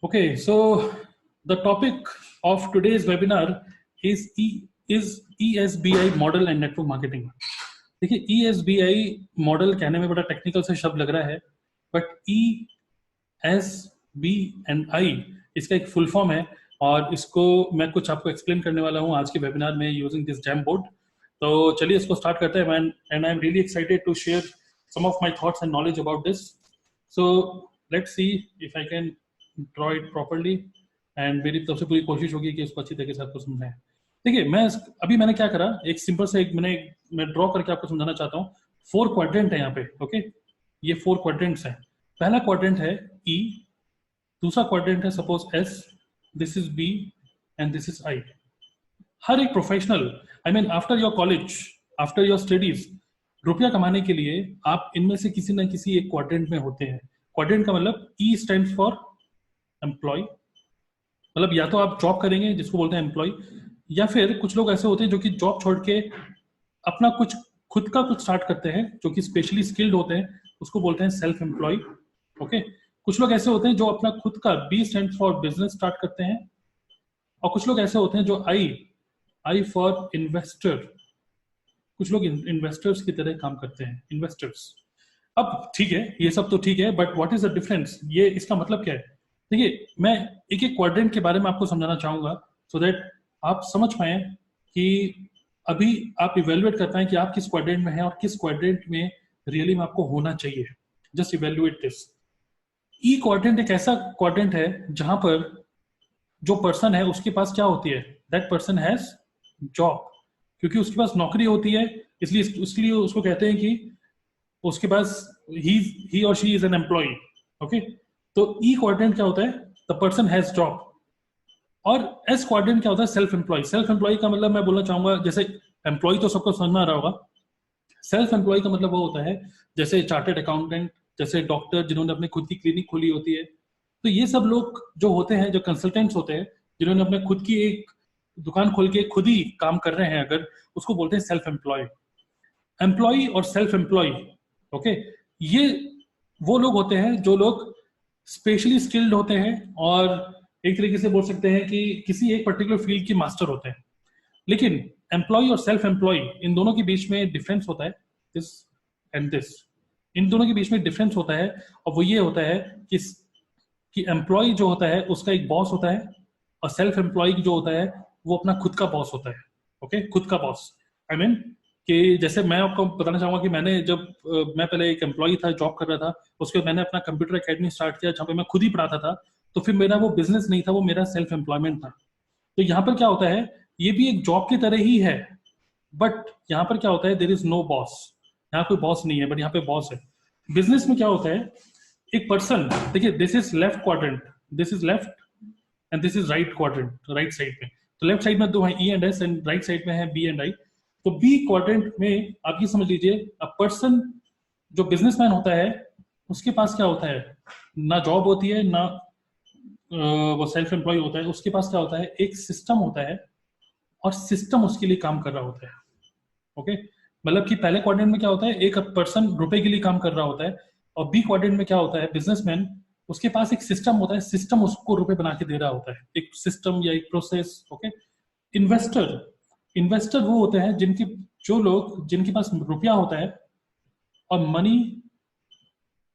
Okay, so the topic of today's webinar is ESBI model and network marketing. देखिए ESBI model कहने में बड़ा technical से शब्द लग रहा है, बट ESB&I इसका एक फुल फॉर्म है और इसको मैं कुछ आपको एक्सप्लेन करने वाला हूँ आज के वेबिनार में यूजिंग दिस जैम बोर्ड। तो चलिए इसको स्टार्ट करते हैं and I am really excited to share some of my thoughts and knowledge about this. So let's see if I can draw it properly and मेरी तरफ से पूरी कोशिश होगी कि इसको अच्छी तरीके से आपको समझाएं। देखिए मैंने क्या करा, एक सिंपल से मैं ड्रॉ करके आपको समझाना चाहता हूँ। 4 क्वाड्रेंट है यहाँ पे। ओके, ये 4 क्वाड्रेंट्स हैं। पहला क्वाड्रेंट है E, दूसरा क्वाड्रेंट है suppose S, this is B and this is I। हर एक professional, I mean after your college, after your studies, रुपया कमाने के लिए आप इनमें से किसी ना किसी एक क्वाड्रेंट में होते हैं। क्वाड्रेंट का मतलब E स्टैंड्स फॉर एम्प्लॉय, मतलब या तो आप जॉब करेंगे जिसको बोलते हैं एम्प्लॉय, या फिर कुछ लोग ऐसे होते हैं जो कि जॉब छोड़ के अपना कुछ खुद का कुछ स्टार्ट करते हैं जो कि स्पेशली स्किल्ड होते हैं, उसको बोलते हैं सेल्फ एम्प्लॉय। ओके, कुछ लोग ऐसे होते हैं जो अपना खुद का B stand for business start करते हैं, और कुछ लोग ऐसे होते हैं जो I फॉर इन्वेस्टर, कुछ लोग इन्वेस्टर्स की तरह काम करते हैं, इन्वेस्टर्स। अब ठीक है, ये सब तो ठीक है, but what is the difference, ये इसका मतलब क्या है? देखिए मैं एक एक क्वाड्रेंट के बारे में आपको समझाना चाहूंगा सो दैट आप समझ पाए कि अभी आप इवेल्युएट कर पाए कि आप किस क्वाड्रेंट में हैं और किस क्वाड्रेंट में रियली में आपको होना चाहिए। Just evaluate this. E quadrant एक ऐसा क्वाड्रेंट है जहां पर जो पर्सन है उसके पास क्या होती है, दैट पर्सन हैज जॉब, क्योंकि उसके पास नौकरी होती है, इसलिए उसको कहते हैं कि उसके पास ही और she is an employ. Okay, तो ई क्वाड्रेंट क्या होता है, द पर्सन हैज जॉब। और एस क्वाड्रेंट क्या होता है, सेल्फ एम्प्लॉय। सेल्फ एम्प्लॉय का मतलब मैं बोलना चाहूंगा, जैसे एम्प्लॉय तो सबको समझ में आ रहा होगा, सेल्फ एम्प्लॉय का मतलब वो होता है जैसे चार्टर्ड अकाउंटेंट, जैसे डॉक्टर जिन्होंने अपनी खुद की क्लिनिक खोली होती है। तो ये सब लोग जो होते हैं, जो कंसल्टेंट्स होते हैं, जिन्होंने अपने खुद की एक दुकान खोल के खुद ही काम कर रहे हैं, अगर उसको बोलते हैं सेल्फ एम्प्लॉय। एम्प्लॉय और सेल्फ एम्प्लॉय, ओके, ये वो लोग होते हैं जो लोग स्पेशली स्किल्ड होते हैं और एक तरीके से बोल सकते हैं कि किसी एक पर्टिकुलर फील्ड की मास्टर होते हैं। लेकिन एम्प्लॉय और सेल्फ एम्प्लॉय, इन दोनों के बीच में डिफरेंस होता है, दिस एंड दिस, इन दोनों के बीच में डिफरेंस होता है। और वो ये होता है कि एम्प्लॉय जो होता है उसका एक बॉस होता है, और सेल्फ एम्प्लॉय जो होता है वो अपना खुद का बॉस होता है। ओके, खुद का बॉस, आई मीन कि जैसे मैं आपको बताना चाहूंगा कि मैंने जब मैं पहले एक एम्प्लॉय था, जॉब कर रहा था, उसके बाद मैंने अपना कंप्यूटर एकेडमी स्टार्ट किया जहाँ पे मैं खुद ही पढ़ाता था। तो फिर मेरा वो बिजनेस नहीं था, वो मेरा सेल्फ एम्प्लॉयमेंट था। तो यहाँ पर क्या होता है, ये भी एक जॉब की तरह ही है, बट यहाँ पर क्या होता है, देयर इज नो बॉस। यहाँ कोई बॉस नहीं है, बट यहाँ पे बॉस है। बिजनेस में क्या होता है, एक पर्सन, देखिए this is left quadrant, this is left and this is right quadrant, right side में। तो लेफ्ट साइड में दो है E and S and right side में है B एंड I। तो बी क्वाड्रेंट में आप ये समझ लीजिए, अ पर्सन जो बिजनेसमैन होता है उसके पास क्या होता है, ना जॉब होती है, ना वो सेल्फ एम्प्लॉय होता है। उसके पास क्या होता है, एक सिस्टम होता है, और सिस्टम उसके लिए काम कर रहा होता है। ओके, मतलब कि पहले क्वाड्रेंट में क्या होता है, एक पर्सन रुपए के लिए काम कर रहा होता है, और बी क्वाड्रेंट में क्या होता है, बिजनेसमैन, उसके पास एक सिस्टम होता है, सिस्टम उसको रुपए बना के दे रहा होता है, एक सिस्टम या एक प्रोसेस। ओके, इन्वेस्टर, इन्वेस्टर वो होते हैं जो लोग जिनके पास रुपया होता है और मनी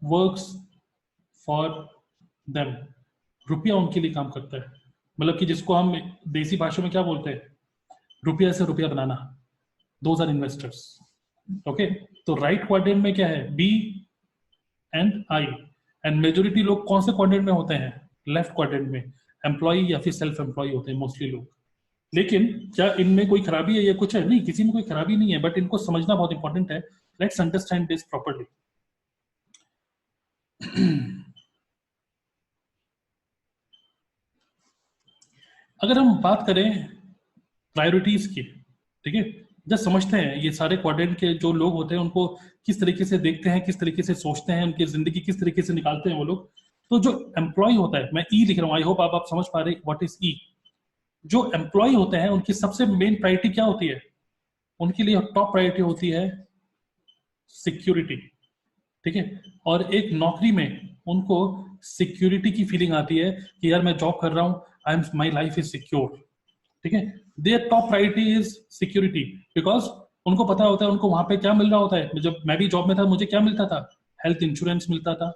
वर्क्स फॉर देम, रुपया उनके लिए काम करता है, मतलब कि जिसको हम देसी भाषा में क्या बोलते हैं, रुपया से रुपया बनाना, दोज आर इन्वेस्टर्स। ओके, तो राइट क्वाड्रेंट में क्या है, B and I. And majority लोग कौन से क्वाड्रेंट में होते हैं, लेफ्ट क्वाड्रेंट में, एम्प्लॉय या फिर सेल्फ एम्प्लॉय होते हैं मोस्टली लोग। लेकिन क्या इनमें कोई खराबी है या कुछ है, नहीं, किसी में कोई खराबी नहीं है, बट इनको समझना बहुत इंपॉर्टेंट है। Let's understand this properly. अगर हम बात करें प्रायोरिटीज की, ठीक है, जब समझते हैं ये सारे क्वाड्रेंट के जो लोग होते हैं उनको किस तरीके से देखते हैं, किस तरीके से सोचते हैं, उनकी जिंदगी किस तरीके से निकालते हैं वो लोग। तो जो एम्प्लॉय होता है, मैं ई लिख रहा हूँ, आई होप आप समझ पा रहे व्हाट इज ई। जो एम्प्लॉय होते हैं उनकी सबसे मेन प्रायोरिटी क्या होती है, उनके लिए टॉप प्रायोरिटी होती है सिक्योरिटी, ठीक है। और एक नौकरी में उनको सिक्योरिटी की फीलिंग आती है कि यार मैं जॉब कर रहा हूँ, I am my life is secure, ठीक है। There top priority is security, because उनको पता होता है उनको वहां पे क्या मिल रहा होता है। जब मैं भी जॉब में था मुझे क्या मिलता था, हेल्थ इंश्योरेंस मिलता था,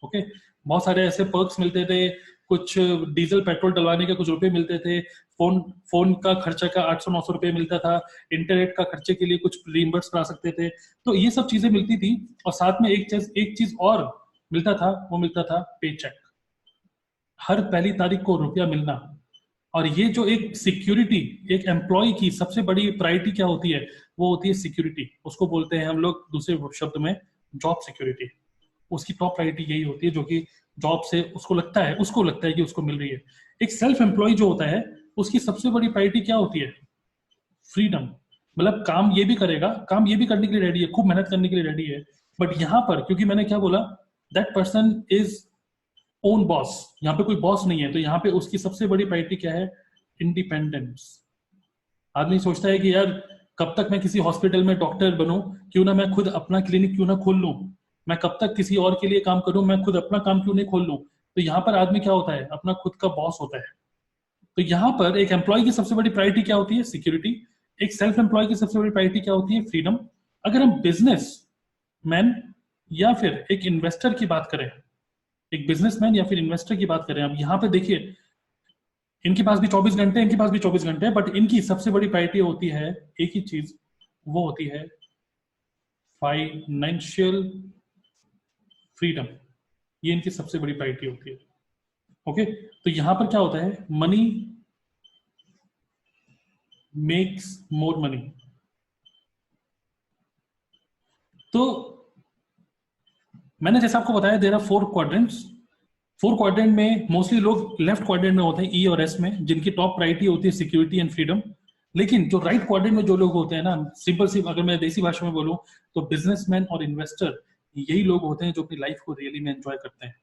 ओके, बहुत सारे ऐसे पर्क्स मिलते थे, कुछ डीजल पेट्रोल डलवाने के कुछ रुपए मिलते थे, फोन फोन का खर्चा का 800-900 रुपए मिलता था, इंटरनेट का खर्चे के लिए कुछ रीइंबर्स करा सकते थे। तो ये सब चीजें मिलती थी, और साथ में एक चीज और मिलता था, वो मिलता था पे चेक। हर पहली तारीख को रुपया मिलना। और ये जो एक सिक्योरिटी, एक एम्प्लॉय की सबसे बड़ी प्रायोरिटी क्या होती है, वो होती है सिक्योरिटी। उसको बोलते हैं हम लोग दूसरे शब्द में जॉब सिक्योरिटी। उसकी टॉप प्रायोरिटी यही होती है, जो कि जॉब से उसको लगता है कि उसको मिल रही है। एक सेल्फ एम्प्लॉय जो होता है उसकी सबसे बड़ी प्रायोरिटी क्या होती है, फ्रीडम। मतलब काम ये भी करेगा, काम ये भी करने के लिए रेडी है, खूब मेहनत करने के लिए रेडी है, बट यहाँ पर क्योंकि मैंने क्या बोला, that person is own boss, यहाँ पे कोई बॉस नहीं है, तो यहाँ पे उसकी सबसे बड़ी प्रायोरिटी क्या है, इंडिपेंडेंस। आदमी सोचता है कि यार कब तक मैं किसी हॉस्पिटल में डॉक्टर बनूं, क्यों ना मैं खुद अपना क्लिनिक क्यों ना खोल लूं, मैं कब तक किसी और के लिए काम करूं, मैं खुद अपना काम क्यों नहीं खोल लूं। तो यहाँ पर आदमी क्या होता है, अपना खुद का बॉस होता है। तो यहाँ पर एक एम्प्लॉय की सबसे बड़ी प्रायोरिटी क्या होती है, सिक्योरिटी। एक सेल्फ एम्प्लॉय की सबसे बड़ी प्रायोरिटी क्या होती है, फ्रीडम। अगर हम बिजनेस मैन या फिर एक इन्वेस्टर की बात करें, एक बिजनेसमैन या फिर इन्वेस्टर की बात करें, अब यहाँ पे देखिए इनके पास भी 24 घंटे, इनके पास भी 24 घंटे, बट इनकी सबसे बड़ी प्रायोरिटी होती है एक ही चीज, वो होती है फाइनेंशियल फ्रीडम। ये इनकी सबसे बड़ी प्रायोरिटी होती है, ओके। तो यहां पर क्या होता है, मनी मेक्स मोर मनी। तो मैंने जैसे आपको बताया देयर आर 4 क्वाड्रेंट्स। 4 क्वाड्रेंट में मोस्टली लोग लेफ्ट क्वाड्रेंट में होते हैं, ई और एस में, जिनकी टॉप प्रायोरिटी होती है सिक्योरिटी एंड फ्रीडम। लेकिन जो राइट क्वाड्रेंट में जो लोग होते हैं ना, सिंपल सी अगर मैं देसी भाषा में बोलूं, तो बिजनेसमैन और इन्वेस्टर यही लोग होते हैं जो अपनी लाइफ को रियली में एंजॉय करते हैं,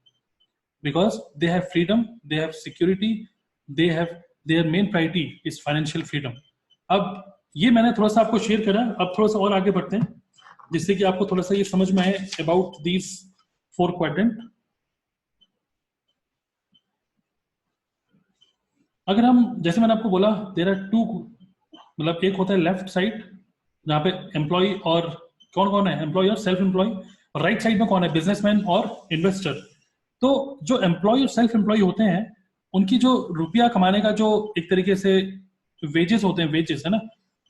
because they have freedom, they have security, they have their main priority is financial freedom. अब ये मैंने थोड़ा सा आपको शेयर करा, अब थोड़ा सा और आगे बढ़ते हैं जिससे कि आपको थोड़ा सा ये समझ में आए अबाउट दीज 4 क्वाड्रेंट। अगर हम, जैसे मैंने आपको बोला, देर आर टू, मतलब एक होता है लेफ्ट साइड जहाँ पे एम्प्लॉय और कौन कौन है, एम्प्लॉय और सेल्फ एम्प्लॉय, और राइट साइड में कौन है, बिजनेसमैन और इन्वेस्टर। तो जो एम्प्लॉय और सेल्फ एम्प्लॉय होते हैं उनकी जो रुपया कमाने का जो एक तरीके से वेजेस होते हैं, वेजेस है ना,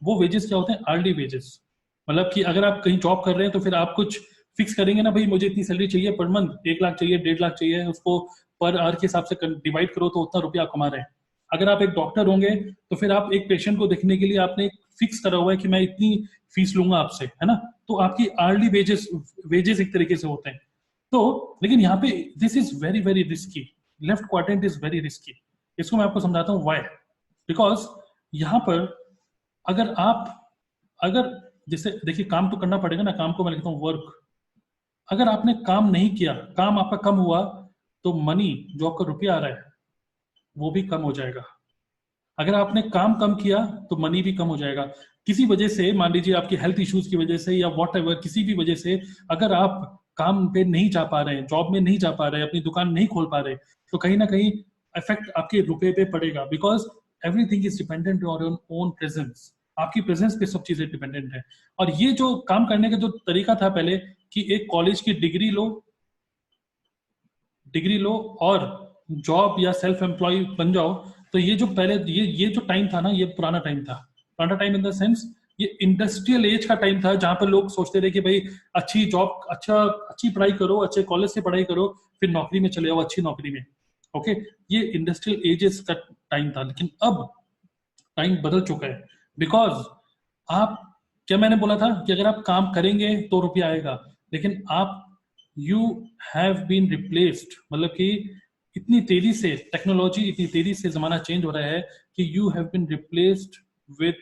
वो वेजेस क्या होते हैं, अर्ली वेजेस। मतलब कि अगर आप कहीं जॉब कर रहे हैं तो फिर आप कुछ फिक्स करेंगे ना, भाई मुझे इतनी सैलरी चाहिए पर मंथ, 1 लाख चाहिए, 1.5 लाख चाहिए, उसको पर आवर के हिसाब से डिवाइड करो तो उतना रुपया कमा रहे हैं। अगर आप एक डॉक्टर होंगे तो फिर आप एक पेशेंट को देखने के लिए आपने एक फिक्स करा हुआ है कि मैं इतनी फीस लूंगा आपसे, है ना। तो आपकी अर्ली वेजेस वेजेस एक तरीके से होते हैं। तो लेकिन यहाँ पे this is very very risky, left quadrant is very risky. इसको मैं आपको समझाता हूँ व्हाई। बिकॉज यहाँ पर अगर आप, अगर जैसे देखिए काम तो करना पड़ेगा ना, काम को मैं लिखता हूँ वर्क। अगर आपने काम नहीं किया, काम आपका कम हुआ, तो मनी जो आपका रुपया आ रहा है वो भी कम हो जाएगा। अगर आपने काम कम किया तो मनी भी कम हो जाएगा। किसी वजह से, मान लीजिए आपकी हेल्थ इश्यूज की वजह से या वॉट एवर, किसी भी वजह से अगर आप काम पे नहीं जा पा रहे हैं, जॉब में नहीं जा पा रहे, अपनी दुकान नहीं खोल पा रहे, तो कहीं ना कहीं इफेक्ट आपके रुपए पे पड़ेगा। Because everything is dependent on your own presence. आपकी प्रेजेंस पे सब चीजें डिपेंडेंट है। और ये जो काम करने का जो तरीका था पहले, कि एक कॉलेज की डिग्री लो और जॉब या सेल्फ एम्प्लॉय बन जाओ, तो ये जो पहले ये जो टाइम था ना, ये पुराना टाइम था। पुराना टाइम इन द सेंस ये इंडस्ट्रियल एज का टाइम था, जहां पर लोग सोचते थे कि भाई अच्छी जॉब, अच्छी पढ़ाई करो, अच्छे कॉलेज से पढ़ाई करो, फिर नौकरी में चले जाओ, अच्छी नौकरी में, ओके। ये इंडस्ट्रियल एजेस का टाइम था। लेकिन अब टाइम बदल चुका है। बिकॉज आप, क्या मैंने बोला था कि अगर आप काम करेंगे तो रुपया आएगा, लेकिन आप, यू हैव बीन रिप्लेस्ड, मतलब कि इतनी तेजी से टेक्नोलॉजी, इतनी तेजी से जमाना चेंज हो रहा है कि you have been replaced with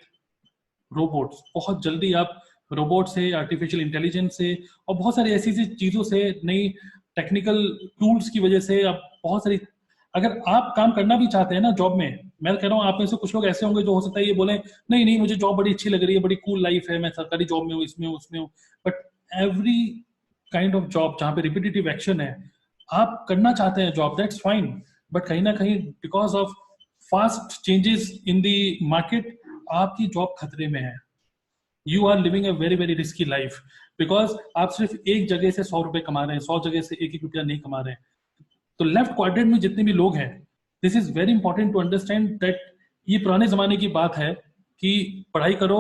robots. बहुत जल्दी आप रोबोट से, आर्टिफिशियल इंटेलिजेंस से और बहुत सारी ऐसी ऐसी चीजों से, नई टेक्निकल टूल्स की वजह से आप बहुत सारी, अगर आप काम करना भी चाहते हैं ना जॉब में, मैं कह रहा हूँ आप में से कुछ लोग ऐसे होंगे जो हो सकता है ये बोले, नहीं नहीं मुझे जॉब बड़ी अच्छी लग रही है, बड़ी कूल लाइफ है, मैं सरकारी जॉब में हूँ, इसमें हूँ, उसमें हूँ। But every kind of job जहाँ पे रिपीटेटिव एक्शन है, आप करना चाहते हैं जॉब, दैट्स फाइन, बट कहीं ना कहीं because of fast changes in the market आपकी जॉब खतरे में है। You are living a very very risky life, because आप सिर्फ एक जगह से 100 रुपए कमा रहे हैं, 100 जगह से एक एक रुपया नहीं कमा रहे हैं। तो लेफ्ट क्वाड्रेंट में जितने भी लोग हैं, this is very important to understand that ये पुराने जमाने की बात है कि पढ़ाई करो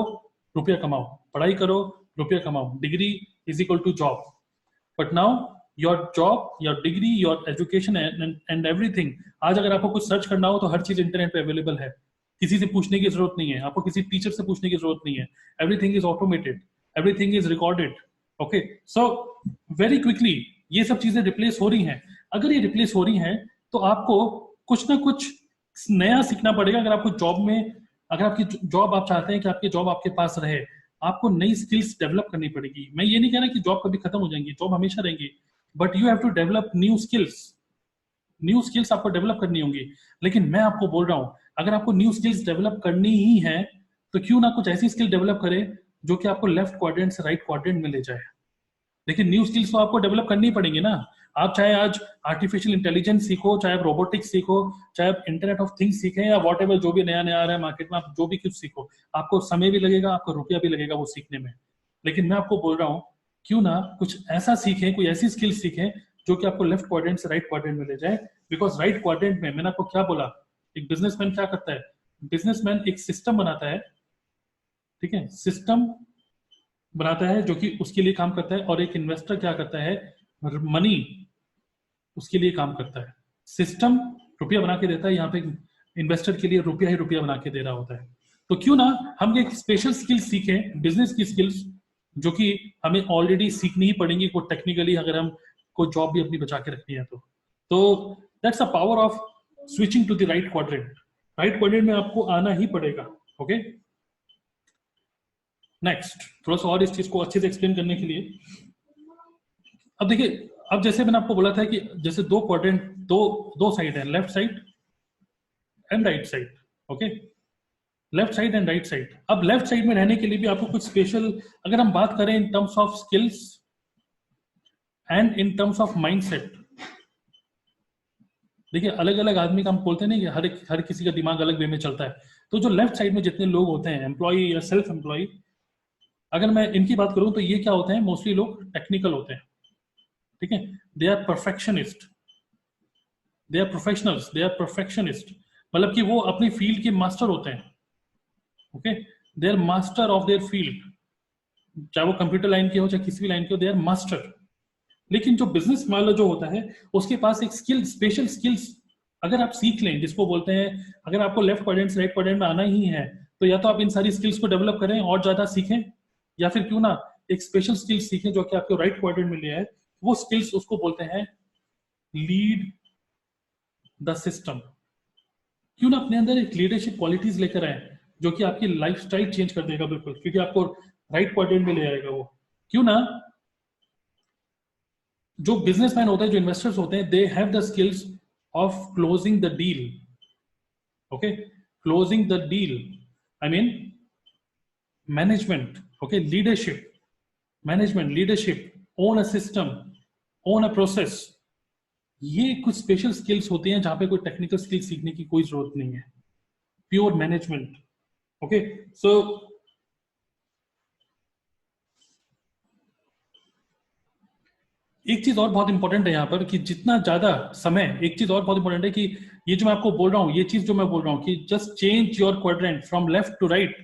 रुपया कमाओ, पढ़ाई करो रुपया कमाओ, degree is equal to job. But now your job, your degree, your education and everything, आज अगर आपको कुछ सर्च करना हो तो हर चीज इंटरनेट पे अवेलेबल है, किसी से पूछने की जरूरत नहीं है, आपको किसी टीचर से पूछने की जरूरत नहीं है, everything is automated, everything is recorded. Okay, so very quickly ये सब चीजें रिप्लेस हो रही हैं। अगर ये रिप्लेस हो रही हैं तो आपको कुछ ना कुछ नया सीखना पड़ेगा। अगर आपको जॉब में, अगर आपकी जॉब आप चाहते हैं कि आपकी जॉब आपके पास रहे, आपको नई स्किल्स डेवलप करनी पड़ेगी। मैं ये नहीं कह रहा कि जॉब कभी खत्म हो जाएंगी, जॉब हमेशा रहेंगी, but you have to develop new skills. New skills आपको डेवलप करनी होंगी। लेकिन मैं आपको बोल रहा हूं, अगर आपको न्यू स्किल्स डेवलप करनी ही है तो क्यों ना कुछ ऐसी स्किल डेवलप करें जो कि आपको लेफ्ट क्वाड्रेंट से राइट क्वाड्रेंट में ले जाए। लेकिन न्यू स्किल्स तो आपको डेवलप करनी पड़ेंगी ना। आप चाहे आज आर्टिफिशियल इंटेलिजेंस सीखो, चाहे आप रोबोटिक्स सीखो, चाहे आप इंटरनेट ऑफ थिंग्स सीखें, या वॉट एवर जो भी नया नया आ रहा है मार्केट में, आप जो भी कुछ सीखो, आपको समय भी लगेगा, आपको रुपया भी लगेगा वो सीखने में। लेकिन मैं आपको बोल रहा हूँ, क्यों ना कुछ ऐसा सीखें, कोई ऐसी स्किल सीखें जो कि आपको लेफ्ट क्वाड्रेंट से राइट क्वाड्रेंट में ले जाए। बिकॉज राइट क्वाड्रेंट में, मैंने आपको क्या बोला, एक बिजनेसमैन क्या करता है, बिजनेसमैन एक सिस्टम बनाता है, ठीक है, सिस्टम बनाता है जो कि उसके लिए काम करता है, और एक इन्वेस्टर क्या करता है, मनी उसके लिए काम करता है। सिस्टम रुपया बना के देता है, यहाँ पे इन्वेस्टर के लिए रुपया ही रुपया बना के दे रहा होता है। तो क्यों ना हम एक स्पेशल स्किल्स सीखें, बिजनेस की स्किल्स, जो कि हमें ऑलरेडी सीखनी ही पड़ेंगी को टेक्निकली, अगर हम को जॉब भी अपनी बचा के रखनी है तो that's a power of switching to the right quadrant. Right quadrant में आपको आना ही पड़ेगा। ओके, नेक्स्ट, थोड़ा सा और इस चीज को अच्छे से एक्सप्लेन करने के लिए, अब देखिए, अब जैसे मैंने आपको बोला था कि जैसे दो क्वाड्रेंट, दो साइड है, left side and right side. Okay, left side and right side. अब लेफ्ट साइड में रहने के लिए भी आपको कुछ स्पेशल, अगर हम बात करें in terms of skills and in terms of mindset, देखिए अलग अलग आदमी का हम बोलते हैं नहीं कि हर किसी का दिमाग अलग वे में चलता है। तो जो लेफ्ट साइड में जितने लोग होते हैं, एम्प्लॉय या सेल्फ एम्प्लॉय, अगर मैं इनकी बात करूं तो ये क्या होते हैं, मोस्टली लोग टेक्निकल होते हैं, ठीक है, they are perfectionist, they are professionals, they are perfectionist, मतलब कि वो अपनी फील्ड के मास्टर होते हैं। Okay, they are master of their field, चाहे वो कंप्यूटर लाइन के हो चाहे किसी भी लाइन के हो, दे आर मास्टर। लेकिन जो बिजनेस वाला जो होता है, उसके पास एक स्किल, स्पेशल स्किल्स अगर आप सीख लें, जिसको बोलते हैं, अगर आपको लेफ्ट क्वाड्रेंट से राइट क्वाड्रेंट में आना ही है तो या तो आप इन सारी स्किल्स को डेवलप करें और ज्यादा सीखें, या फिर क्यों ना एक स्पेशल स्किल सीखें जो कि आपको राइट क्वाड्रेंट में लिया है। वो स्किल्स उसको बोलते हैं लीड द सिस्टम। क्यों ना अपने अंदर एक लीडरशिप क्वालिटीज लेकर आए जो कि आपकी लाइफस्टाइल चेंज कर देगा बिल्कुल, क्योंकि आपको राइट क्वाड्रेंट में ले आएगा वो। क्यों ना जो बिजनेसमैन होते हैं, जो इन्वेस्टर्स होते हैं, they have the skills of closing the deal. Okay, closing the deal, I mean management, okay, leadership, management, leadership, own a system, own a process, ये कुछ स्पेशल स्किल्स होती हैं जहां पे कोई टेक्निकल स्किल सीखने की कोई जरूरत नहीं है, प्योर मैनेजमेंट। ओके, सो एक चीज और बहुत इंपॉर्टेंट है यहाँ पर कि जितना ज्यादा समय, एक चीज और बहुत इंपॉर्टेंट है कि ये जो मैं आपको बोल रहा हूँ, ये चीज जो मैं बोल रहा हूँ कि just change your quadrant from left to right,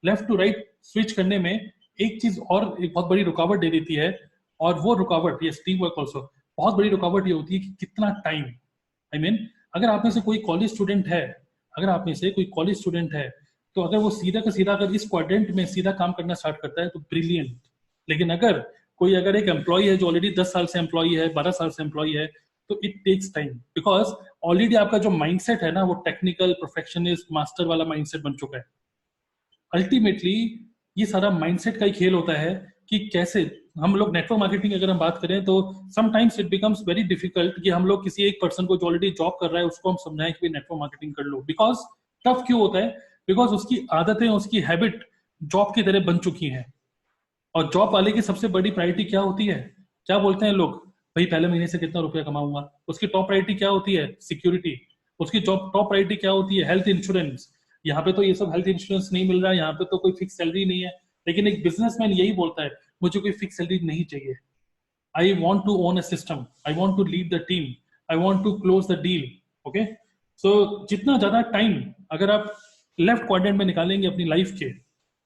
left to right switch करने में एक चीज और एक बहुत बड़ी रुकावट दे देती है, और वो रुकावट, ये टीम वर्क ऑल्सो, बहुत बड़ी रुकावट ये होती है कि कितना टाइम, आई मीन अगर आप में से कोई कॉलेज स्टूडेंट है, अगर आप में से कोई कॉलेज स्टूडेंट है, तो अगर वो सीधा का सीधा अगर इस क्वाड्रेंट में सीधा काम करना स्टार्ट करता है तो ब्रिलियंट। लेकिन अगर एक एम्प्लॉय है जो ऑलरेडी 10 साल से एम्प्लॉय है, 12 साल से एम्प्लॉय है, तो it takes time, because already आपका जो माइंडसेट है ना, वो टेक्निकल, परफेक्शनिस्ट, मास्टर वाला माइंडसेट बन चुका है। अल्टीमेटली ये सारा माइंडसेट का ही खेल होता है कि कैसे हम लोग नेटवर्क मार्केटिंग अगर हम बात करें तो sometimes it becomes very difficult कि हम लोग किसी एक पर्सन को जो ऑलरेडी जॉब कर रहा है उसको हम समझाएं कि नेटवर्क मार्केटिंग कर लो। बिकॉज टफ क्यों होता है, बिकॉज उसकी आदतें, उसकी हैबिट जॉब की तरह बन चुकी हैं। और जॉब वाले की सबसे बड़ी प्रायोरिटी क्या होती है, क्या बोलते हैं लोग, भाई पहले महीने से कितना रुपया कमाऊंगा। उसकी टॉप प्रायोरिटी क्या होती है? सिक्योरिटी। उसकी टॉप प्रायोरिटी क्या होती है? Health insurance. यहाँ पे तो ये सब हेल्थ इंश्योरेंस नहीं मिल रहा है, यहाँ पे तो कोई फिक्स सैलरी नहीं है। लेकिन एक बिजनेसमैन यही बोलता है, मुझे कोई फिक्स सैलरी नहीं चाहिए। I want to own a system, I want to lead the team, I want to close the deal. Okay, so जितना ज्यादा टाइम अगर आप लेफ्ट क्वाड्रेंट में निकालेंगे अपनी लाइफ के,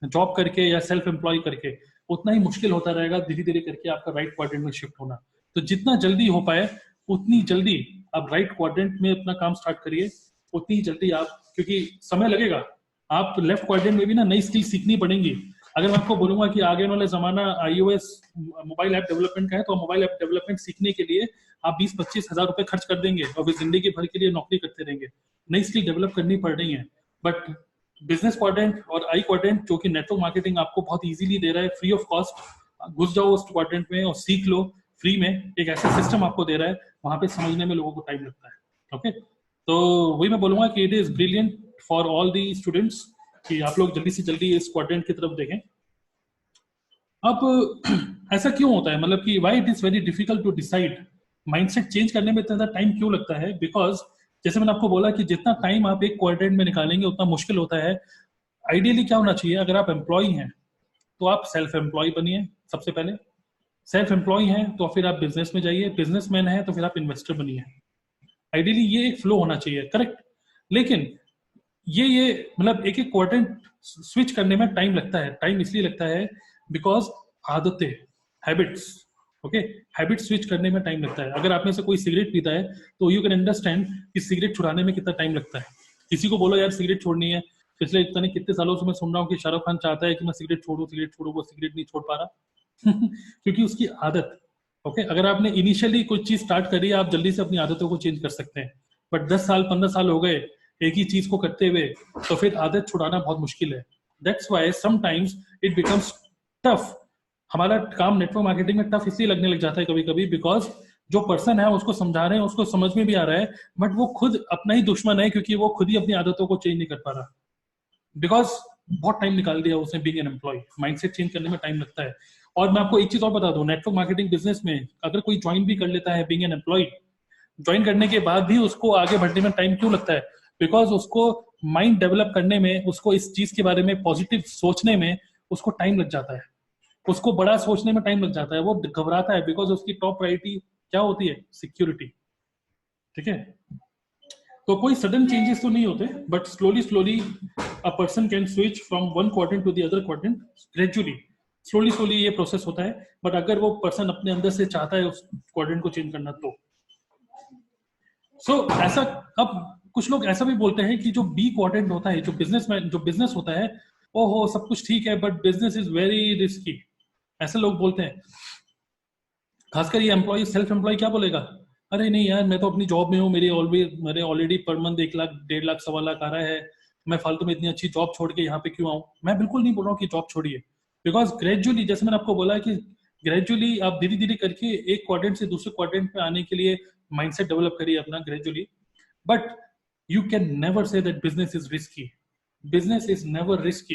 जॉब करके या सेल्फ एम्प्लॉय करके, उतना ही मुश्किल होता रहेगा धीरे धीरे करके आपका राइट क्वाड्रेंट में शिफ्ट होना। तो जितना जल्दी हो पाए उतनी जल्दी आप राइट क्वाड्रेंट में अपना काम स्टार्ट करिए, उतनी ही जल्दी आप, क्योंकि समय लगेगा। आप लेफ्ट क्वाड्रेंट में भी ना नई स्किल सीखनी पड़ेंगी। अगर मैं आपको बोलूंगा कि आगे वाला जमाना iOS मोबाइल ऐप डेवलपमेंट का है, तो मोबाइल ऐप डेवलपमेंट सीखने के लिए आप 20-25 हजार रुपए खर्च कर देंगे और फिर जिंदगी भर के लिए नौकरी करते रहेंगे। नई स्किल डेवलप करनी पड़ रही है। बट बिजनेस क्वाड्रेंट और आई क्वाड्रेंट, जो कि नेटवर्क मार्केटिंग आपको बहुत इजीली दे रहा है फ्री ऑफ कॉस्ट, घुस जाओ उस क्वाड्रेंट में और सीख लो फ्री में। एक ऐसा सिस्टम आपको दे रहा है, वहां पे समझने में लोगों को टाइम लगता है। ओके, तो वही मैं बोलूंगा कि it is brilliant for all the students कि आप लोग जल्दी से जल्दी इस क्वाड्रेंट की तरफ देखें। अब ऐसा क्यों होता है, मतलब कि why it is very difficult to decide, mindset change करने में इतना टाइम क्यों लगता है? बिकॉज जैसे मैंने आपको बोला कि जितना टाइम आप एक क्वाड्रेंट में निकालेंगे उतना मुश्किल होता है। आइडियली क्या होना चाहिए, अगर आप एम्प्लॉय हैं तो आप सेल्फ एम्प्लॉय बनिए सबसे पहले। सेल्फ एम्प्लॉय हैं तो फिर आप बिजनेस में जाइए, बिजनेसमैन है तो फिर आप इन्वेस्टर बनिए। आइडियली ये एक फ्लो होना चाहिए, करेक्ट। लेकिन ये मतलब एक एक क्वाड्रेंट स्विच करने में टाइम लगता है। टाइम इसलिए लगता है बिकॉज आदतें, हैबिट्स। ओके, हैबिट स्विच करने में टाइम लगता है। अगर आप में से कोई सिगरेट पीता है तो यू कैन अंडरस्टैंड कि सिगरेट छुड़ाने में कितना टाइम लगता है। किसी को बोलो यार सिगरेट छोड़नी है, पिछले पता नहीं कितने सालों से मैं सुन रहा हूँ कि शाहरुख खान चाहता है कि मैं सिगरेट छोड़ू सिगरेट छोड़ू, वो सिगरेट नहीं छोड़ पा रहा क्योंकि उसकी आदत। ओके, अगर आपने इनिशियली कोई चीज स्टार्ट करी आप जल्दी से अपनी आदतों को चेंज कर सकते हैं। बट 10 साल 15 साल हो गए एक ही चीज को करते हुए, तो फिर आदत छुड़ाना बहुत मुश्किल है। That's why sometimes it becomes tough. हमारा काम नेटवर्क मार्केटिंग में टफ इसलिए लगने लग जाता है कभी कभी, बिकॉज जो पर्सन है उसको समझा रहे हैं, उसको समझ में भी आ रहा है, बट वो खुद अपना ही दुश्मन है क्योंकि वो खुद ही अपनी आदतों को चेंज नहीं कर पा रहा। बिकॉज बहुत टाइम निकाल दिया उसने being an employ. Mindset change करने में टाइम लगता है। और मैं आपको एक चीज और बता दूं, नेटवर्क मार्केटिंग बिजनेस में अगर कोई ज्वाइन भी कर लेता है बीइंग एन एम्प्लॉय, ज्वाइन करने के बाद भी उसको आगे बढ़ने में टाइम क्यों लगता है? बिकॉज उसको माइंड डेवलप करने में, उसको इस चीज के बारे में पॉजिटिव सोचने में उसको टाइम लग जाता है। उसको बड़ा सोचने में टाइम लग जाता है, वो घबराता है बिकॉज उसकी टॉप प्रायोरिटी क्या होती है? सिक्योरिटी। ठीक है, तो कोई सडन चेंजेस तो नहीं होते, but slowly slowly a person can switch from one quadrant to the other quadrant gradually. Slowly slowly ये प्रोसेस होता है, बट अगर वो पर्सन अपने अंदर से चाहता है उस क्वाड्रेंट को चेंज करना तो ऐसा। अब कुछ लोग ऐसा भी बोलते हैं कि जो बी क्वाड्रेंट होता है, जो बिजनेस होता है, ओहो सब कुछ ठीक है but business is very risky, ऐसे लोग बोलते हैं। खासकर ये एम्प्लॉय, सेल्फ एम्प्लॉय क्या बोलेगा, अरे नहीं यार मैं तो अपनी जॉब में हूँ, मेरे already per month 1 lakh 1.5 lakh 1.25 lakh आ रहा है, मैं फालतू में इतनी अच्छी जॉब छोड़ के यहाँ पे क्यों आऊँ? मैं बिल्कुल नहीं बोल रहा हूँ कि जॉब छोड़िए, बिकॉज ग्रेजुअली, जैसे मैंने आपको बोला कि ग्रेजुअली आप धीरे धीरे करके एक क्वाड्रेंट से दूसरे क्वाड्रेंट में आने के लिए माइंडसेट डेवलप करिए अपना gradually. But you can never say that business is risky. Business is never risky.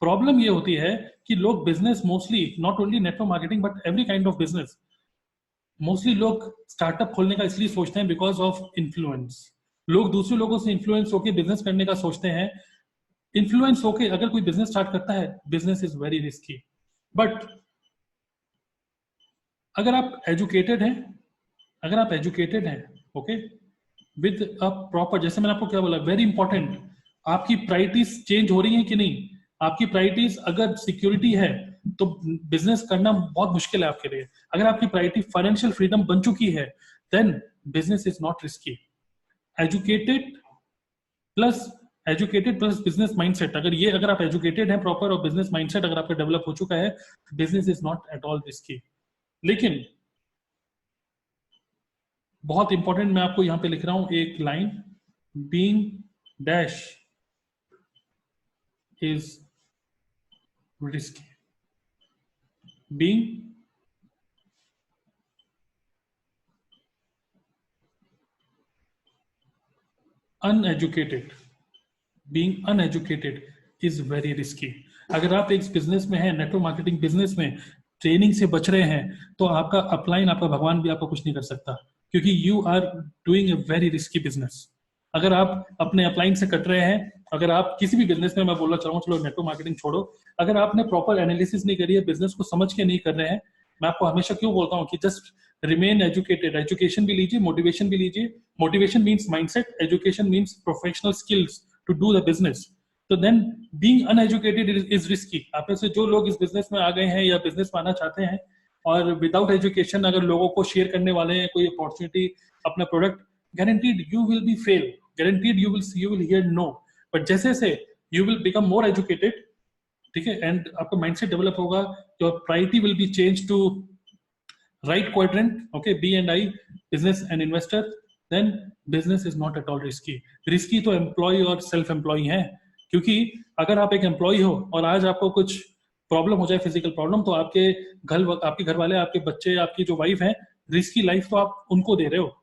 Problem ये होती है कि लोग business mostly, not only network marketing but every kind of business, mostly लोग स्टार्टअप खोलने का इसलिए सोचते हैं बिकॉज ऑफ इन्फ्लुएंस। लोग दूसरे लोगों से इन्फ्लुएंस होकर बिजनेस करने का सोचते हैं। इन्फ्लुएंस होके अगर कोई बिजनेस स्टार्ट करता है, business is very risky. But अगर आप एजुकेटेड हैं, ओके, विद अ प्रॉपर, जैसे मैंने आपको क्या बोला, वेरी इंपॉर्टेंट, आपकी प्रायोरिटीज चेंज हो रही हैं कि नहीं? आपकी प्रायोरिटीज अगर सिक्योरिटी है तो बिजनेस करना बहुत मुश्किल है आपके लिए। अगर आपकी प्रायोरिटी फाइनेंशियल फ्रीडम बन चुकी है, then business is not risky. Educated plus business mindset, अगर आप एजुकेटेड हैं प्रॉपर और बिजनेस माइंडसेट अगर आपका डेवलप हो चुका है, business is not at all risky. लेकिन बहुत इंपॉर्टेंट, मैं आपको यहां पे लिख रहा हूं एक line, being dash is risky. Being uneducated, being uneducated is very risky. अगर आप एक बिजनेस में हैं, नेटवर्क मार्केटिंग बिजनेस में, ट्रेनिंग से बच रहे हैं, तो आपका अपलाइन, आपका भगवान भी आपका कुछ नहीं कर सकता, क्योंकि you are doing a very risky business. अगर आप अपने अपलाइन से कट रहे हैं, अगर आप किसी भी बिजनेस में, मैं बोलना चाहूंगा, चलो नेटवर्क मार्केटिंग छोड़ो, अगर आपने प्रॉपर एनालिसिस नहीं करी है, बिजनेस को समझ के नहीं कर रहे हैं, मैं आपको हमेशा क्यों बोलता हूँ कि जस्ट रिमेन एजुकेटेड। एजुकेशन भी लीजिए, मोटिवेशन भी लीजिए। Motivation means mindset, education means professional skills to do the business. तो then being uneducated is risky. आप में से जो लोग इस बिजनेस में आ गए हैं या बिजनेस में आना चाहते हैं और विदाउट एजुकेशन अगर लोगों को शेयर करने वाले हैं कोई अपॉर्चुनिटी, अपना product, guaranteed you will be fail, guaranteed you will hear no. But जैसे जैसे you will become more educated, ठीक है, एंड आपका माइंडसेट डेवलप होगा, your priority will be change to right quadrant, okay, B and I, business and investor, then business is not at all risky. Risky तो employ और self employ है, क्योंकि अगर आप एक एम्प्लॉय हो और आज आपको कुछ प्रॉब्लम हो जाए, फिजिकल प्रॉब्लम, तो आपके घर वाले, आपके बच्चे, आपकी जो वाइफ है, रिस्की लाइफ तो आप उनको दे रहे हो।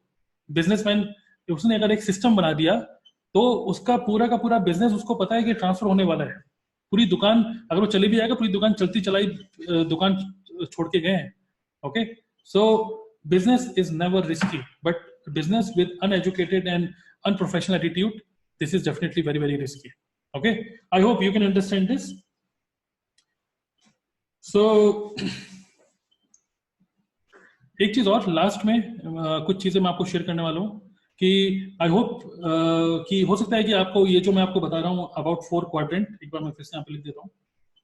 बिजनेसमैन, उसने अगर एक सिस्टम बना दिया तो उसका पूरा का पूरा बिजनेस, उसको पता है कि ट्रांसफर होने वाला है। पूरी दुकान, अगर वो चली भी जाएगा, पूरी दुकान चलती चलाई दुकान छोड़ के गए हैं, okay. So business is never risky, but business with uneducated and unprofessional attitude, this is definitely very very risky. Okay, I hope you can understand this. So एक चीज और लास्ट में कुछ चीजें मैं आपको शेयर करने वाला हूँ कि आई होप कि हो सकता है कि आपको ये जो मैं आपको बता रहा हूँ अबाउट 4 क्वाड्रेंट, एक बार मैं फिर से यहाँ पे लिख देता हूँ।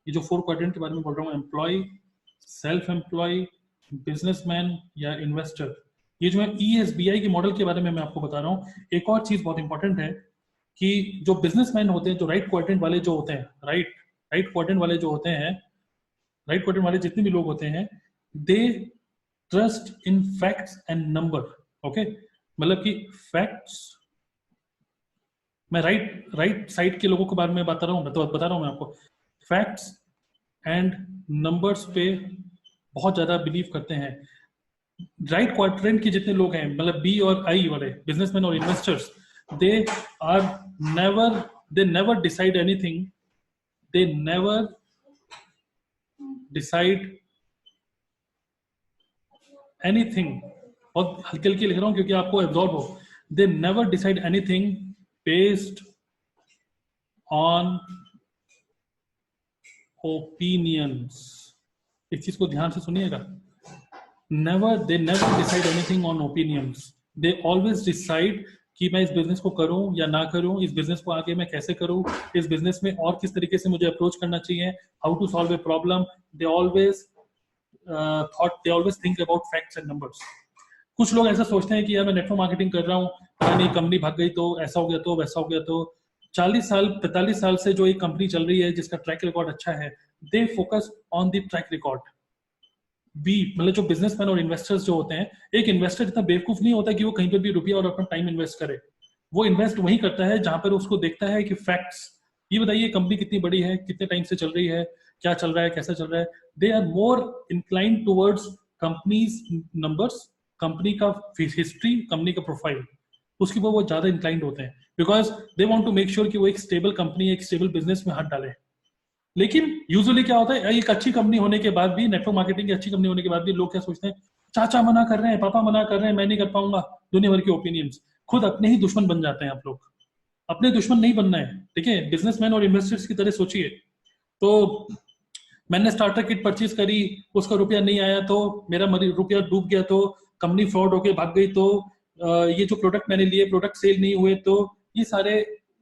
ये जो 4 क्वाड्रेंट के बारे में बोल रहा हूँ, एम्प्लॉय, सेल्फ एम्प्लॉय, बिजनेसमैन या इन्वेस्टर, ये जो है ESBI के मॉडल के बारे में मैं आपको बता रहा हूँ। एक और चीज बहुत इंपॉर्टेंट है कि जो बिजनेसमैन होते हैं, जो राइट क्वाड्रेंट वाले जो होते हैं, राइट क्वाड्रेंट वाले जो होते हैं, राइट क्वाड्रेंट वाले जितने भी लोग होते हैं, they trust in facts and number, okay. मतलब कि फैक्ट्स, मैं राइट साइड के लोगों के बारे में बता रहा हूँ, तो बता रहा हूँ मैं आपको, फैक्ट्स एंड नंबर्स पे बहुत ज्यादा बिलीव करते हैं। राइट क्वाड्रेंट के जितने लोग हैं, मतलब बी और आई वाले बिजनेसमैन और investors, they are they never decide anything, they never decide anything, बहुत हल्के हल्के लिख रहा हूं क्योंकि आपको एब्जॉर्ब हो, they never decide anything based on opinions। इस चीज को ध्यान से सुनिएगा, they never decide anything on opinions, they always decide कि मैं इस बिजनेस को करूं या ना करूं, इस बिजनेस को आगे मैं कैसे करूं, इस बिजनेस में और किस तरीके से मुझे अप्रोच करना चाहिए, how to solve a problem. They always think about facts and numbers. कुछ लोग ऐसा सोचते हैं कि यार मैं नेटवर्क मार्केटिंग कर रहा हूँ, पता नहीं कंपनी भाग गई तो ऐसा हो गया तो वैसा हो गया तो। 40 साल 45 साल से जो एक कंपनी चल रही है जिसका ट्रैक रिकॉर्ड अच्छा है, they focus on the track record. B मतलब जो बिजनेसमैन और इन्वेस्टर्स जो होते हैं, एक इन्वेस्टर इतना बेवकूफ नहीं होता कि वो कहीं पर भी रुपया और अपना टाइम इन्वेस्ट करे। वो इन्वेस्ट वही करता है जहां पर उसको देखता है कि फैक्ट्स, ये बताइए कंपनी कितनी बड़ी है, कितने टाइम से चल रही है, क्या चल रहा है, कैसा चल रहा है। They are more inclined towards companies numbers, company का हिस्ट्री, कंपनी का प्रोफाइल, उसके ऊपर वो ज्यादा इंक्लाइंड होते हैं, because they want to make sure कि वो एक स्टेबल कंपनी, एक स्टेबल बिजनेस में हाथ डाले। लेकिन यूजुअली क्या होता है, एक अच्छी कंपनी होने के बाद भी, नेटवर्क मार्केटिंग की अच्छी कंपनी होने के बाद भी लोग क्या सोचते हैं, चाचा मना कर रहे हैं, पापा मना कर रहे हैं, मैं नहीं कर पाऊंगा, दुनिया भर के ओपिनियंस। खुद अपने ही दुश्मन बन जाते हैं आप लोग। अपने दुश्मन नहीं बनना है, ठीक है। बिजनेसमैन और इन्वेस्टर्स की तरह सोचिए। तो मैंने स्टार्टर किट परचेज करी, उसका रुपया नहीं आया तो, मेरा रुपया डूब गया तो, कंपनी फ्रॉड होके भाग गई तो, ये जो प्रोडक्ट मैंने लिए प्रोडक्ट सेल नहीं हुए तो, ये सारे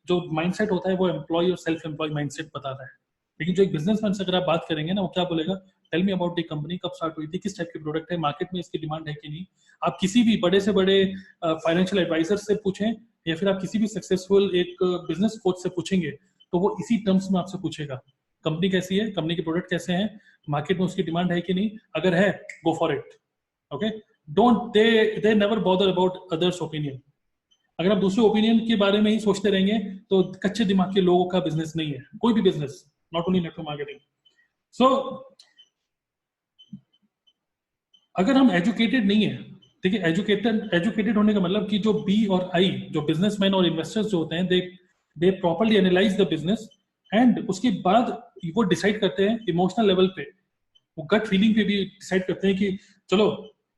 जो माइंडसेट होता है वो एम्प्लॉय और सेल्फ एम्प्लॉय माइंडसेट बताता है। लेकिन जो एक बिजनेसमैन से अगर आप बात करेंगे ना, वो क्या बोलेगा, tell me about the company, कब स्टार्ट हुई थी, किस टाइप के प्रोडक्ट है, मार्केट में इसकी डिमांड है कि नहीं। आप किसी भी बड़े से बड़े फाइनेंशियल एडवाइजर से पूछें या फिर आप किसी भी सक्सेसफुल एक बिजनेस कोच से पूछेंगे तो वो इसी टर्म्स में आपसे पूछेगा, कंपनी कैसी है, कंपनी के प्रोडक्ट कैसे हैं, मार्केट में उसकी डिमांड है कि नहीं, अगर है go for it, okay. Don't they never bother about others opinion. अगर आप दूसरे ओपिनियन के बारे में ही सोचते रहेंगे तो कच्चे दिमाग के लोगों का बिजनेस नहीं है कोई भी business, not only network marketing. So अगर हम एजुकेटेड नहीं है, ठीक है, एजुकेटेड होने का मतलब कि जो बी और आई, जो बिजनेसमैन और इन्वेस्टर्स जो होते हैं, they properly analyse the business and उसके बाद वो डिसाइड करते हैं इमोशनल लेवल पे, वो गट फीलिंग पे भी डिसाइड करते हैं कि चलो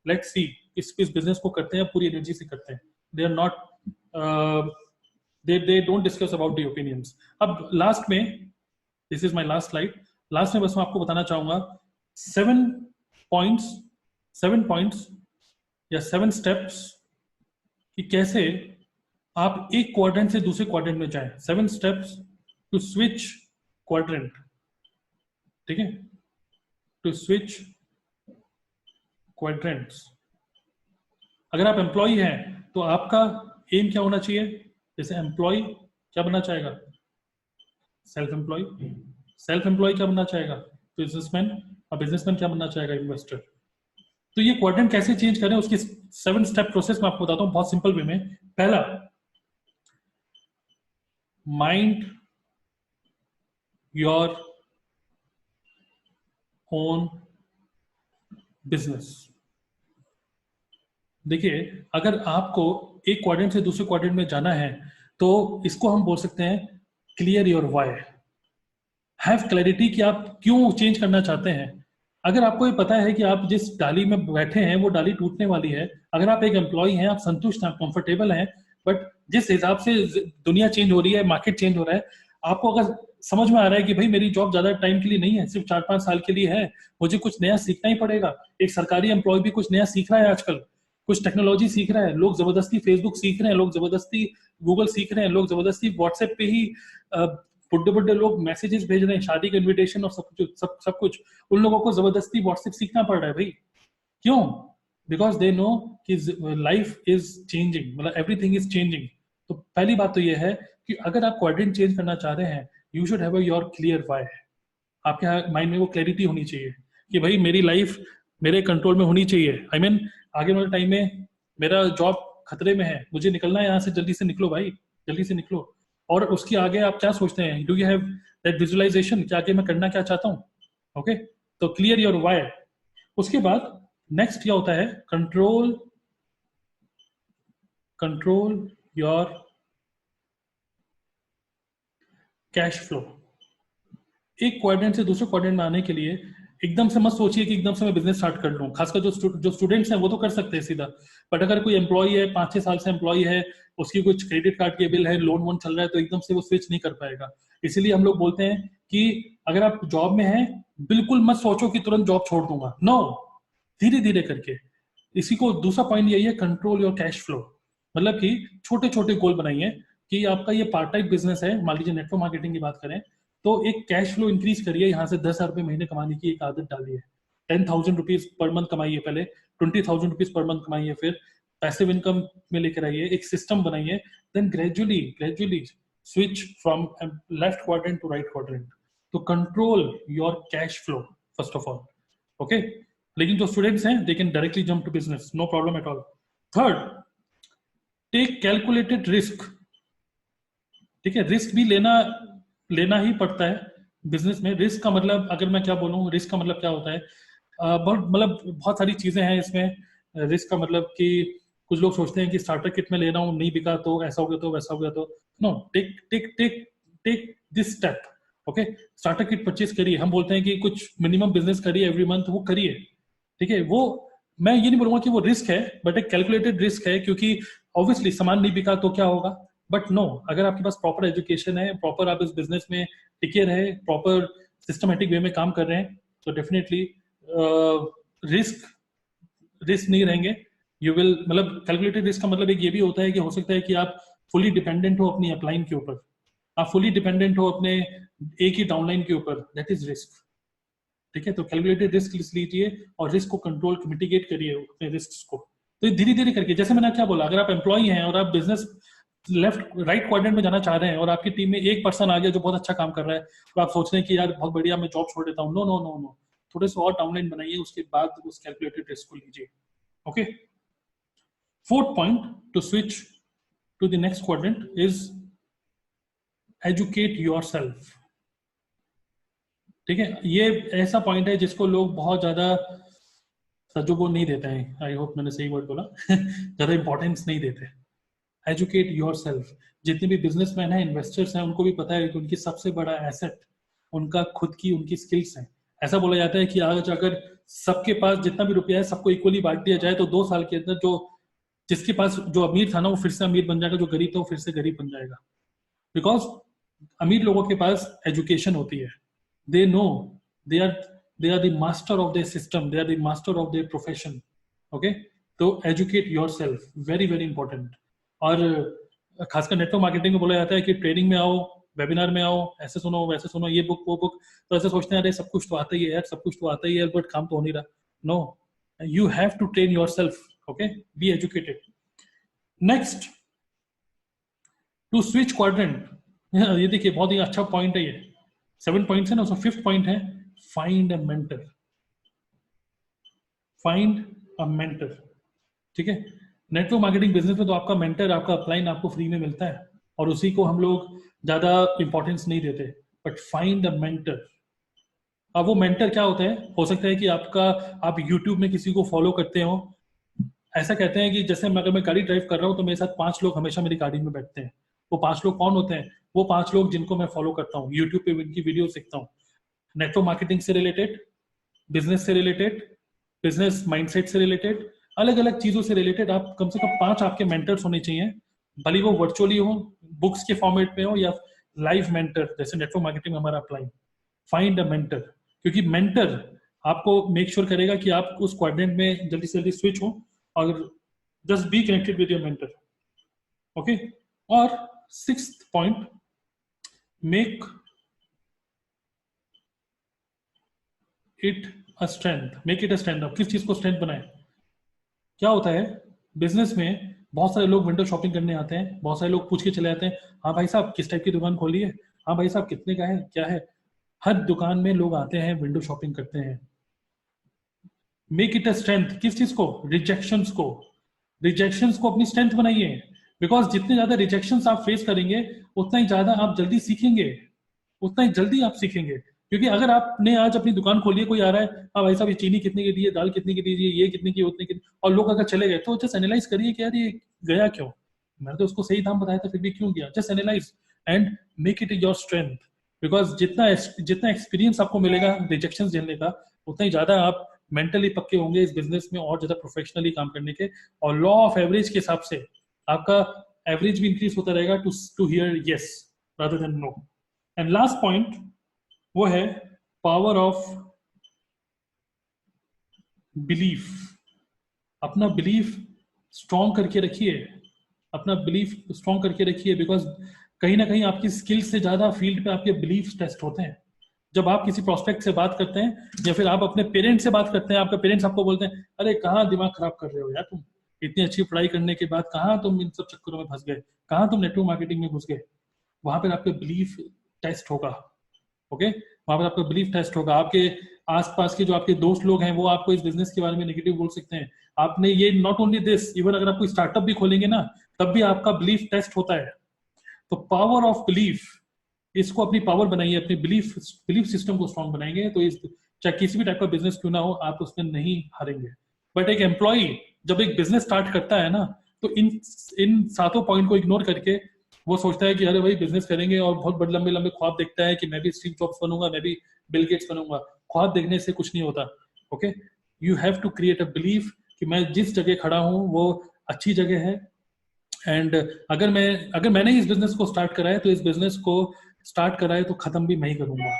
लेट्स सी इस बिजनेस को करते हैं, पूरी एनर्जी से करते हैं. They are not they don't discuss about the opinions. अब लास्ट में, this is my last slide, last में बस मैं आपको बताना चाहूंगा 7 पॉइंट्स या 7 स्टेप्स कि कैसे आप एक क्वाड्रेंट से दूसरे क्वाड्रेंट में जाएं. 7 स्टेप्स टू स्विच क्वाड्रेंट. ठीक है, टू स्विच क्वाड्रेंट्स. अगर आप एम्प्लॉय हैं तो आपका एम क्या होना चाहिए? जैसे एम्प्लॉय क्या बनना चाहेगा? Self employ. सेल्फ एम्प्लॉय क्या बनना चाहेगा? बिजनेसमैन. और बिजनेसमैन क्या बनना चाहेगा? इन्वेस्टर. तो ये क्वाड्रेंट कैसे चेंज करें, उसकी 7 स्टेप प्रोसेस मैं आपको बताता हूं बहुत सिंपल वे में. पहला, माइंड योर ओन बिजनेस. देखिए, अगर आपको एक क्वाड्रेंट से दूसरे क्वाड्रेंट में जाना है तो इसको हम बोल सकते हैं clear your why. Have clarity कि आप क्यों चेंज करना चाहते हैं. अगर आपको ये पता है कि आप जिस डाली में बैठे हैं वो डाली टूटने वाली है, अगर आप एक एम्प्लॉय हैं, आप संतुष्ट हैं, कंफर्टेबल हैं, बट जिस हिसाब से दुनिया चेंज हो रही है, मार्केट चेंज हो रहा है, आपको अगर समझ में आ रहा है कि भाई मेरी जॉब ज्यादा टाइम के लिए नहीं है, सिर्फ 4-5 साल के लिए है, मुझे कुछ नया सीखना ही पड़ेगा. एक सरकारी एम्प्लॉय भी कुछ नया सीख रहा है आजकल, कुछ टेक्नोलॉजी सीख रहा है. लोग जबरदस्ती फेसबुक सीख रहे हैं, लोग जबरदस्ती गूगल सीख रहे हैं, लोग जबरदस्ती व्हाट्सएप पे ही बुड्ढे बुड्ढे लोग मैसेजेस भेज रहे हैं, शादी का इन्विटेशन और सब कुछ. उन लोगों को जबरदस्ती व्हाट्सएप सीखना पड़ रहा है भाई. क्यों? बिकॉज दे नो कि लाइफ इज चेंजिंग, मतलब एवरीथिंग इज चेंजिंग. तो पहली बात तो ये है कि अगर आप क्वाड्रेंट चेंज करना चाह रहे हैं, you should have your clear why. आपके माइंड में वो क्लैरिटी होनी चाहिए कि भाई मेरी लाइफ मेरे कंट्रोल में होनी चाहिए. आई मीन आगे वाले टाइम में मेरा जॉब खतरे में है, मुझे निकलना है यहाँ से, जल्दी से निकलो भाई, जल्दी से निकलो. और उसके आगे आप क्या सोचते हैं? Do you have that visualisation कि आगे मैं करना क्या चाहता हूँ? ओके, तो क्लियर योर व्हाई. उसके बाद नेक्स्ट क्या होता है? Control your cash flow. एक क्वाड्रेंट से दूसरे क्वाड्रेंट में आने के लिए एकदम से मत सोचिए कि एकदम से मैं बिजनेस स्टार्ट कर लूं. खासकर जो स्टूडेंट्स हैं वो तो कर सकते हैं सीधा, बट अगर कोई एम्प्लॉय है, 5-6 साल से एम्प्लॉय है, उसकी कुछ क्रेडिट कार्ड के बिल है, लोन वोन चल रहा है, तो एकदम से वो स्विच नहीं कर पाएगा. इसीलिए हम लोग बोलते हैं कि अगर आप जॉब में हैं, बिल्कुल मत सोचो कि तुरंत जॉब छोड़ दूंगा. नो, धीरे धीरे करके. इसी को दूसरा पॉइंट यही है, कंट्रोल योर कैश फ्लो. मतलब कि छोटे छोटे गोल बनाइए कि आपका ये पार्ट टाइम बिजनेस है, मान लीजिए नेटवर्क मार्केटिंग की बात करें, तो एक कैश फ्लो इंक्रीज करिए. यहाँ से 10,000 रुपए महीने कमाने की एक आदत डालिए. 10,000 रुपीज पर मंथ कमाइए, पहले 20,000 रुपीज पर मंथ कमाइए, फिर पैसिव इनकम में लेकर आइए, एक सिस्टम बनाइए. Then gradually switch from left quadrant to right quadrant. तो control your cash flow first of all. Okay, लेकिन जो स्टूडेंट्स हैं they can directly jump to business, no problem at all. Third, take calculated risk. ठीक है, risk भी लेना ही पड़ता है बिजनेस में. रिस्क का मतलब, अगर मैं क्या बोलूं, रिस्क का मतलब क्या होता है? बहुत सारी चीजें हैं इसमें. रिस्क का मतलब कि कुछ लोग सोचते हैं कि स्टार्टर किट में ले रहा हूँ, नहीं बिका तो ऐसा हो गया, तो वैसा हो गया, तो no, take this step. Okay, starter kit purchase करिए. हम बोलते हैं कि कुछ मिनिमम बिजनेस करिए एवरी मंथ, वो करिए. ठीक है, वो मैं ये नहीं बोलूंगा कि वो रिस्क है, बट एक कैलकुलेटेड रिस्क है, क्योंकि ऑब्वियसली सामान नहीं बिका तो क्या होगा. बट नो, अगर आपके पास प्रॉपर एजुकेशन है, प्रॉपर आप इस बिजनेस में टिके रहे, प्रॉपर सिस्टमेटिक वे में काम कर रहे हैं, तो डेफिनेटली रिस्क नहीं रहेंगे. यू विल, मतलब कैलकुलेटेड रिस्क का मतलब एक ये भी होता है कि हो सकता है कि आप फुली डिपेंडेंट हो अपनी अपलाइन के ऊपर, आप फुली डिपेंडेंट हो अपने एक ही डाउनलाइन के ऊपर, दैट इज रिस्क. ठीक है, तो कैलकुलेटेड रिस्क लीजिए और रिस्क को कंट्रोल, मिटिगेट करिए अपने रिस्क को. तो धीरे धीरे करके, जैसे मैंने क्या बोला, अगर आप एम्प्लॉय हैं और आप बिजनेस लेफ्ट राइट क्वाड्रेंट में जाना चाह रहे हैं और आपकी टीम में एक पर्सन आ गया जो बहुत अच्छा काम कर रहा है, तो आप सोच रहे हैं कि यार बहुत बढ़िया, मैं जॉब छोड़ देता हूँ. नो नो नो नो, थोड़े से और डाउनलाइन बनाइए, उसके बाद उस कैलकुलेटेड रिस्क को लीजिए. Okay, fourth point to switch to the next quadrant is educate yourself. ठीक है, ये ऐसा पॉइंट है जिसको लोग बहुत ज्यादा सजोगो नहीं देते हैं. आई होप मैंने सही वर्ड बोला. ज्यादा इंपॉर्टेंस नहीं देते. Educate yourself. जितने भी बिजनेसमैन हैं, इन्वेस्टर्स हैं, उनको भी पता है कि उनकी सबसे बड़ा एसेट उनका खुद की उनकी स्किल्स हैं. ऐसा बोला जाता है कि आज अगर सबके पास जितना भी रुपया है सबको इक्वली बांट दिया जाए तो 2 साल के अंदर जो जिसके पास जो अमीर था ना वो फिर से अमीर बन जाएगा, जो गरीब था वो फिर से गरीब बन जाएगा। बिकॉज अमीर लोगों के पास एजुकेशन होती है, they know, they are they are the master of the system, they are the master of the profession. Okay, तो educate yourself, very very important. और खासकर नेटवर्क मार्केटिंग में बोला जाता है कि ट्रेनिंग में आओ, वेबिनार में आओ, ऐसे सुनो वैसे सुनो, ये बुक वो बुक, तो ऐसे सोचते हैं अरे सब कुछ तो आता ही है यार, सब कुछ तो आता ही है, बट काम तो हो नहीं रहा। No, you have to train yourself. Okay, be educated. Next, to switch quadrant. ये देखिए बहुत ही अच्छा पॉइंट है ये। 7 पॉइंट्स है ना, उसमें 5th पॉइंट है find a mentor. Find a mentor, ठीक है। नेटवर्क मार्केटिंग बिजनेस में तो आपका मेंटर, आपका अपलाइन आपको फ्री में मिलता है और उसी को हम लोग ज्यादा इंपॉर्टेंस नहीं देते। But find a mentor. अब वो मेंटर क्या होता है, हो सकता है कि आपका आप यूट्यूब में किसी को फॉलो करते हो। ऐसा कहते हैं कि जैसे अगर मैं गाड़ी ड्राइव कर रहा हूँ तो मेरे साथ 5 लोग हमेशा मेरी गाड़ी में बैठते हैं। वो 5 लोग कौन होते हैं? वो 5 लोग जिनको मैं फॉलो करता हूँ, यूट्यूब पे उनकी वीडियो सीखता हूँ, नेटवर्क मार्केटिंग से रिलेटेड, बिजनेस से रिलेटेड, बिजनेस माइंडसेट से रिलेटेड, अलग अलग चीजों से रिलेटेड। आप कम से कम 5 आपके मेंटर्स होने चाहिए, भले वो वर्चुअली हो, बुक्स के फॉर्मेट में हो, या लाइव मेंटर जैसे नेटवर्क मार्केटिंग में हमारा अप्लाई। फाइंड अ मेंटर, क्योंकि मेंटर आपको मेक श्योर करेगा कि आप उस क्वाड्रेंट में जल्दी से जल्दी स्विच हो, और just be connected with your mentor. Okay, और 6th point, make it a strength. Make it a strength. आप किस चीज को स्ट्रेंथ बनाए? क्या होता है बिजनेस में, बहुत सारे लोग विंडो शॉपिंग करने आते हैं, बहुत सारे लोग पूछ के चले जाते हैं, हाँ भाई साहब किस टाइप की दुकान खोली है, हाँ भाई साहब कितने का है, क्या है। हर दुकान में लोग आते हैं, विंडो शॉपिंग करते हैं। Make it a strength. किस चीज को? रिजेक्शंस को। रिजेक्शंस को अपनी स्ट्रेंथ बनाइए। बिकॉज जितने ज्यादा रिजेक्शंस आप फेस करेंगे उतना ही ज्यादा आप जल्दी सीखेंगे, उतना ही जल्दी आप सीखेंगे। क्योंकि अगर आपने आज अपनी दुकान खोली है, कोई आ रहा है, हाँ भाई साहब ये चीनी कितने की दी है, दाल कितने की दीजिए, ये कितने की, उतने की, और लोग अगर चले गए तो जस्ट एनालाइज करिए कि यार ये गया क्यों, मैंने तो उसको सही दाम बताया था फिर भी क्यों गया। Just analyse and make it your strength. Because जितना जितना एक्सपीरियंस आपको मिलेगा रिजेक्शन झेलने का, उतना ही ज्यादा आप मेंटली पक्के होंगे इस बिजनेस में और ज्यादा प्रोफेशनली काम करने के। और लॉ ऑफ एवरेज के हिसाब से आपका एवरेज भी इंक्रीज होता रहेगा to hear yes rather than no. And last point वो है पावर ऑफ बिलीफ। अपना बिलीफ स्ट्रॉन्ग करके रखिए, अपना बिलीफ स्ट्रॉन्ग करके रखिए। बिकॉज कहीं ना कहीं आपकी स्किल से ज्यादा फील्ड पे आपके बिलीफ टेस्ट होते हैं। जब आप किसी प्रोस्पेक्ट से बात करते हैं या फिर आप अपने पेरेंट्स से बात करते हैं, आपके पेरेंट्स आपको बोलते हैं अरे कहाँ दिमाग खराब कर रहे हो यार तुम, इतनी अच्छी पढ़ाई करने के बाद कहाँ तुम इन सब चक्करों में फंस गए, कहाँ तुम नेटवर्क मार्केटिंग में घुस गए। वहां पर आपका बिलीफ टेस्ट होगा। ओके, वहां पर आपका बिलीफ टेस्ट होगा। आपके आसपास के जो आपके दोस्त लोग हैं वो आपको इस बिजनेस के बारे में नेगेटिव बोल सकते हैं। आपने ये नॉट ओनली दिस, इवन अगर आप कोई स्टार्टअप भी खोलेंगे ना तब भी आपका बिलीफ टेस्ट होता है। तो पावर ऑफ बिलीफ, इसको अपनी पावर बनाइए, अपनी बिलीफ बिलीफ सिस्टम को स्ट्रॉन्ग बनाएंगे तो इस चाहे किसी भी टाइप का बिजनेस क्यों ना हो आप उसमें नहीं हारेंगे। बट एक एम्प्लॉय जब एक बिजनेस स्टार्ट करता है ना तो इन 7 पॉइंट को इग्नोर करके वो सोचता है कि अरे भाई बिजनेस करेंगे, और बहुत बड़े लंबे लंबे ख्वाब देखता है कि मैं भी स्टीव जॉब्स बनूंगा, मैं भी बिल गेट्स बनूंगा। ख्वाब देखने से कुछ नहीं होता। Okay, you have to create a belief कि मैं जिस जगह खड़ा हूं वो अच्छी जगह है। एंड अगर मैंने इस बिजनेस को स्टार्ट करा है तो इस बिजनेस को स्टार्ट करा है तो खत्म भी मैं ही करूंगा।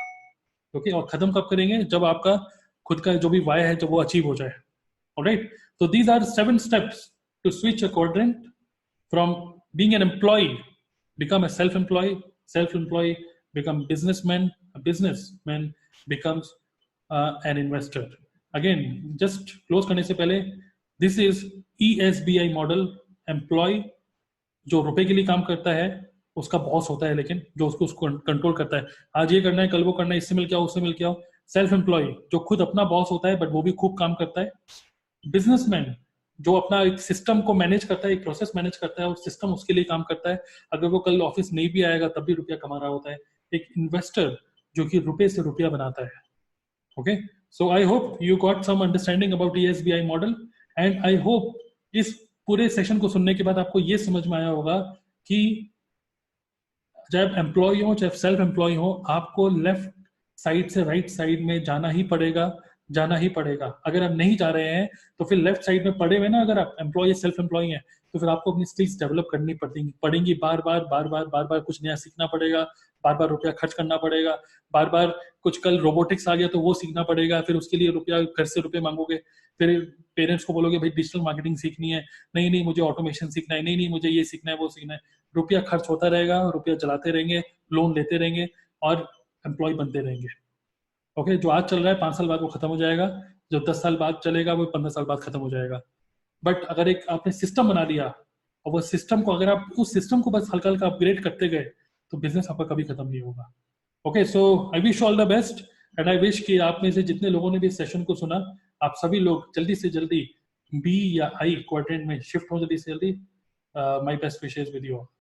ओके, और खत्म कब करेंगे? जब आपका खुद का जो भी वाय है जब वो अचीव हो जाए। ऑलराइट, तो these are 7 steps to switch a quadrant from being an employee, become a self-employed, self-employed, become businessman, a businessman becomes an investor. Again, just close करने से पहले, this is ESBI model। Employ जो रुपए के लिए काम करता है उसका बॉस होता है, लेकिन जो उसको कंट्रोल करता है, आज ये करना है कल वो करना है, इससे मिल के आओ उससे मिल के आओ। सेल्फ एम्प्लॉय जो खुद अपना बॉस होता है बट वो भी खूब काम करता है। बिजनेसमैन जो अपना एक सिस्टम को मैनेज करता है, एक प्रोसेस मैनेज करता है और सिस्टम उसके लिए काम करता है, अगर वो कल ऑफिस नहीं भी आएगा तब भी रुपया कमा रहा होता है। एक इन्वेस्टर जो कि रुपए से रुपया बनाता है। Okay, so I hope you got some understanding about ESBI model. And I hope इस पूरे सेशन को सुनने के बाद आपको ये समझ में आया होगा कि चाहे आप एम्प्लॉय हो चाहे सेल्फ एम्प्लॉय हो, आपको लेफ्ट साइड से राइट साइड में जाना ही पड़ेगा, जाना ही पड़ेगा। अगर आप नहीं जा रहे हैं तो फिर लेफ्ट साइड में पड़े हुए ना, अगर आप एम्प्लॉय सेल्फ एम्प्लॉय हैं तो फिर आपको अपनी स्किल्स डेवलप करनी पड़ेंगी बार बार कुछ नया सीखना पड़ेगा, बार बार रुपया खर्च करना पड़ेगा, बार बार कुछ कल रोबोटिक्स आ गया तो वो सीखना पड़ेगा, फिर उसके लिए रुपया घर से रुपये मांगोगे, फिर पेरेंट्स को बोलोगे भाई डिजिटल मार्केटिंग सीखनी है, नहीं नहीं मुझे ऑटोमेशन सीखना है, नहीं नहीं मुझे ये सीखना है वो सीखना है। रुपया खर्च होता रहेगा, रुपया चलाते रहेंगे, लोन लेते रहेंगे और एम्प्लॉय बनते रहेंगे। ओके, जो आज चल रहा है 5 साल बाद वो खत्म हो जाएगा, जो 10 साल बाद चलेगा वो 15 साल बाद खत्म हो जाएगा। बट अगर एक आपने सिस्टम बना लिया और वो सिस्टम को, अगर आप उस सिस्टम को बस हल्का हल्का अपग्रेड करते गए तो बिजनेस आपका कभी खत्म नहीं होगा। Okay, so I wish all the best and I wish कि आप में से जितने लोगों ने भी इस सेशन को सुना, आप सभी लोग जल्दी से जल्दी बी या आई क्वाड्रेंट में शिफ्ट हो, जल्दी से जल्दी। My best wishes with you.